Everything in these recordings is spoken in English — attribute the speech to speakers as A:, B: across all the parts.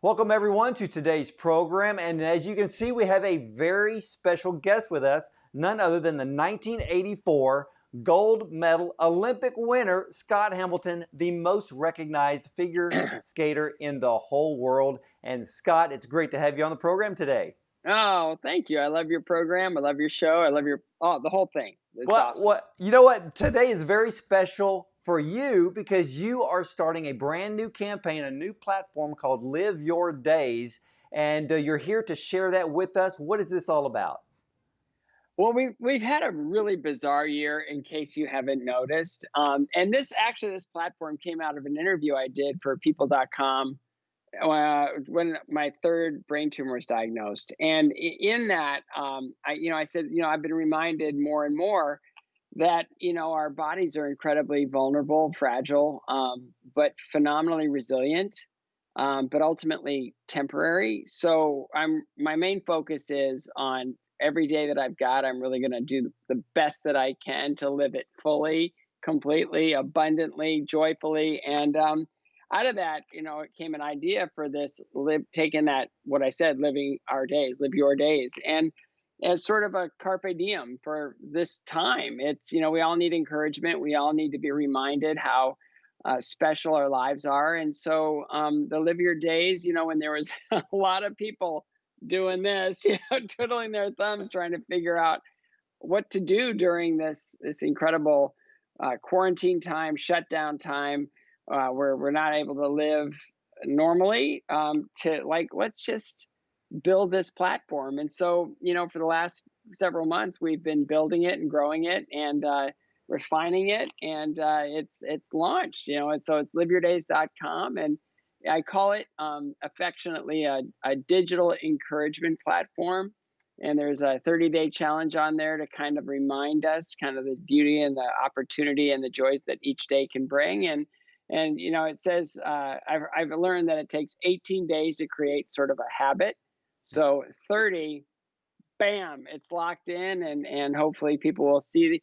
A: Welcome everyone to today's program, and as you can see, we have a very special guest with us, none other than the 1984 gold medal Olympic winner, Scott Hamilton, the most recognized figure skater in the whole world. And Scott, it's great to have you on the program today.
B: Oh, thank you. I love your program. I love your show. I love the whole thing. It's
A: Well,
B: awesome.
A: you know what? Today is very special for you because you are starting a brand new campaign, a new platform called Live Your Days, and you're here to share that with us. What is this all about?
B: Well, we've had a really bizarre year, in case you haven't noticed. And this platform came out of an interview I did for People.com when my third brain tumor was diagnosed. And in that, I said, I've been reminded more and more that our bodies are incredibly vulnerable, fragile, but phenomenally resilient, but ultimately temporary. So my main focus is on every day that I've got. I'm really going to do the best that I can to live it fully, completely, abundantly, joyfully, and out of that, it came an idea for this taking that what I said, living our days, live your days, and as sort of a carpe diem for this time. It's we all need encouragement. We all need to be reminded how special our lives are. And so the live your days, when there was a lot of people doing this, twiddling their thumbs, trying to figure out what to do during this incredible quarantine time, shutdown time, where we're not able to live normally. To like, let's just build this platform. And so, for the last several months, we've been building it and growing it and refining it, and it's launched. It's liveyourdays.com, and I call it affectionately a digital encouragement platform. And there's a 30-day challenge on there to kind of remind us kind of the beauty and the opportunity and the joys that each day can bring. And it says I've learned that it takes 18 days to create sort of a habit. So 30, bam, it's locked in, and hopefully people will see,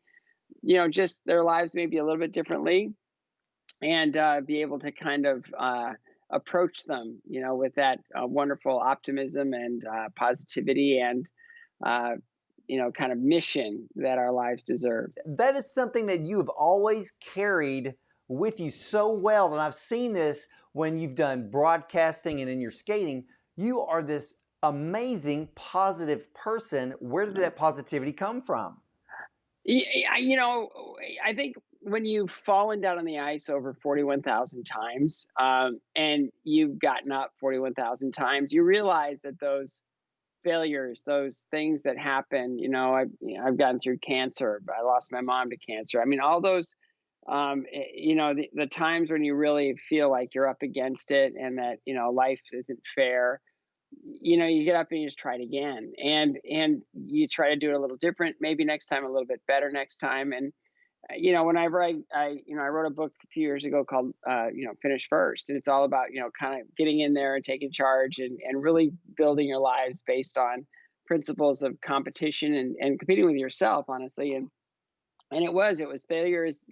B: just their lives maybe a little bit differently, and be able to kind of approach them, with that wonderful optimism and positivity and kind of mission that our lives deserve.
A: That is something that you have always carried with you so well. And I've seen this when you've done broadcasting and in your skating. You are this amazing, positive person. Where did that positivity come from?
B: I think when you've fallen down on the ice over 41,000 times, and you've gotten up 41,000 times, you realize that those failures, those things that happen, I've gotten through cancer, but I lost my mom to cancer. I mean, all those, the times when you really feel like you're up against it and that, life isn't fair, you get up and you just try it again, and you try to do it a little different, maybe next time a little bit better next time. And whenever I wrote a book a few years ago called Finish First, and it's all about kind of getting in there and taking charge, and really building your lives based on principles of competition and competing with yourself, honestly. And it was failure is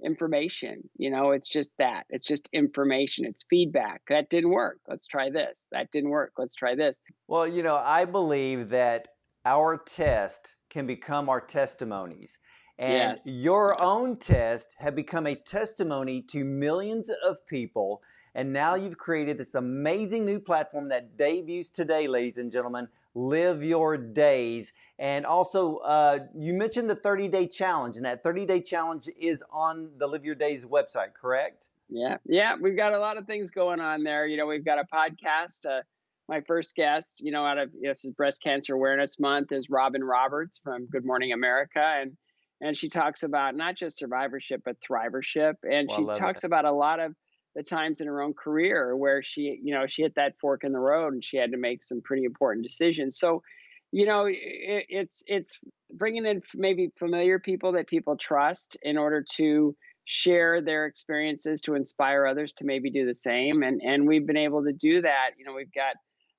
B: information. It's just that, it's just information, it's feedback. That didn't work, let's try this. That didn't work, let's try this.
A: Well, I believe that our test can become our testimonies. And
B: Yes.
A: your own test have become a testimony to millions of people. And now you've created this amazing new platform that debuts today, ladies and gentlemen. Live Your Days. And also, you mentioned the 30-day challenge, and that 30-day challenge is on the Live Your Days website, correct?
B: Yeah, yeah, we've got a lot of things going on there. We've got a podcast. My first guest, out of this is Breast Cancer Awareness Month, is Robin Roberts from Good Morning America, and she talks about not just survivorship but thrivership, and
A: Well, I
B: she
A: love
B: talks
A: that.
B: about a lot of the times in her own career where she hit that fork in the road and she had to make some pretty important decisions. So, it's bringing in maybe familiar people that people trust in order to share their experiences to inspire others to maybe do the same. And we've been able to do that. We've got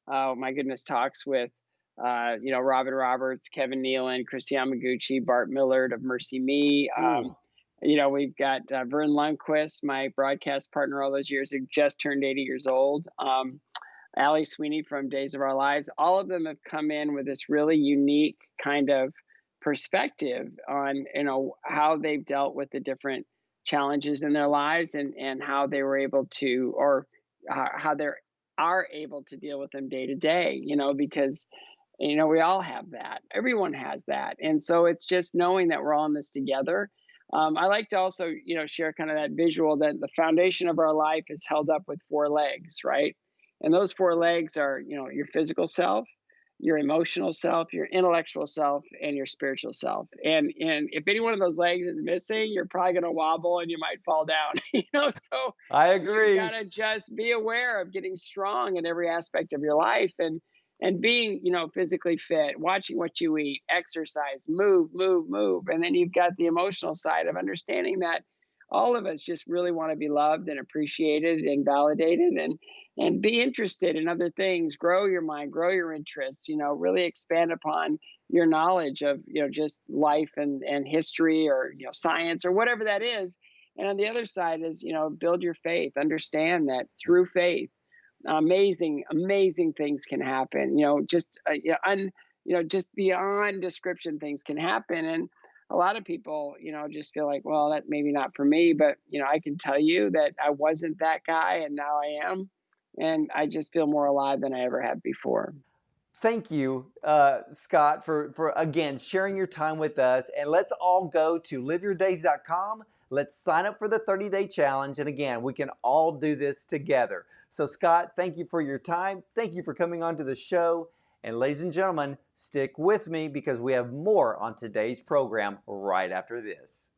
B: oh my goodness, talks with Robin Roberts, Kevin Nealon, Christy Yamaguchi, Bart Millard of Mercy Me.
A: Ooh.
B: We've got Vern Lundquist, my broadcast partner all those years, who just turned 80 years old. Ali Sweeney from Days of Our Lives. All of them have come in with this really unique kind of perspective on, how they've dealt with the different challenges in their lives, and how they were able to, or how they are able to deal with them day to day, because we all have that. Everyone has that. And so it's just knowing that we're all in this together. I like to also, share kind of that visual that the foundation of our life is held up with four legs, right? And those four legs are, your physical self, your emotional self, your intellectual self, and your spiritual self. And if any one of those legs is missing, you're probably going to wobble and you might fall down. So
A: I
B: you got
A: agree.
B: to just be aware of getting strong in every aspect of your life, and being, physically fit, watching what you eat, exercise, move, move, move. And then you've got the emotional side of understanding that all of us just really want to be loved and appreciated and validated, and be interested in other things, grow your mind, grow your interests, really expand upon your knowledge of, just life and history, or, science, or whatever that is. And on the other side is, build your faith, understand that through faith, amazing things can happen, just just beyond description, things can happen. And a lot of people, just feel like, well, that maybe not for me, but I can tell you that I wasn't that guy, and now I am, and I just feel more alive than I ever have before.
A: Thank you, Scott, for again sharing your time with us. And let's all go to liveyourdays.com. Let's sign up for the 30-day challenge. And again, we can all do this together. So, Scott, thank you for your time. Thank you for coming on to the show. And ladies and gentlemen, stick with me because we have more on today's program right after this.